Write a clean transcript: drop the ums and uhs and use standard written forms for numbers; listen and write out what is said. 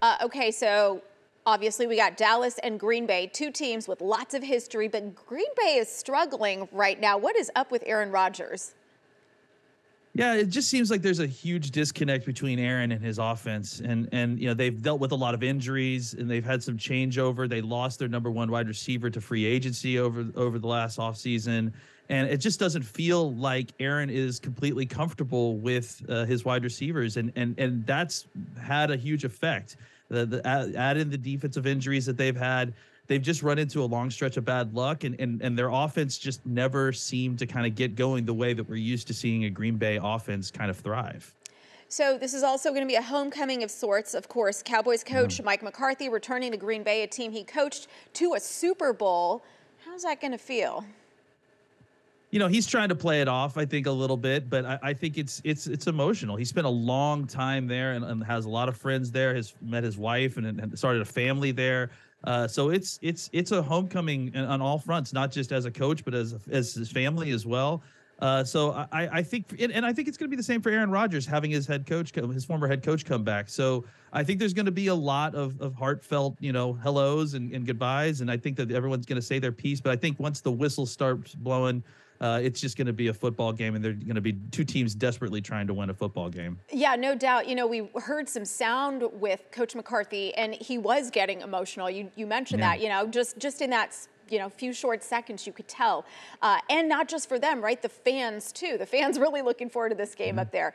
Okay, so obviously we got Dallas and Green Bay, two teams with lots of history, but Green Bay is struggling right now. What is up with Aaron Rodgers? Yeah, it just seems like there's a huge disconnect between Aaron and his offense. And they've dealt with a lot of injuries and they've had some changeover. They lost their number one wide receiver to free agency over the last offseason. And it just doesn't feel like Aaron is completely comfortable with his wide receivers. And that's had a huge effect. Add in the defensive injuries that they've had. They've just run into a long stretch of bad luck, and their offense just never seemed to kind of get going the way that we're used to seeing a Green Bay offense kind of thrive. So this is also going to be a homecoming of sorts. Of course, Cowboys coach Mike McCarthy returning to Green Bay, a team he coached to a Super Bowl. How's that going to feel? He's trying to play it off, I think, a little bit, but I think it's emotional. He spent a long time there and has a lot of friends there. Has met his wife and started a family there. So it's a homecoming on all fronts, not just as a coach, but as his family as well. So I think, and I think it's going to be the same for Aaron Rodgers having his former head coach come back. So I think there's going to be a lot of heartfelt, hellos and goodbyes. And I think that everyone's going to say their piece. But I think once the whistle starts blowing, it's just going to be a football game, and they're going to be two teams desperately trying to win a football game. Yeah, no doubt. We heard some sound with Coach McCarthy, and he was getting emotional. You mentioned that, just in that, few short seconds, you could tell. And not just for them, right? The fans, too. The fans really looking forward to this game up there.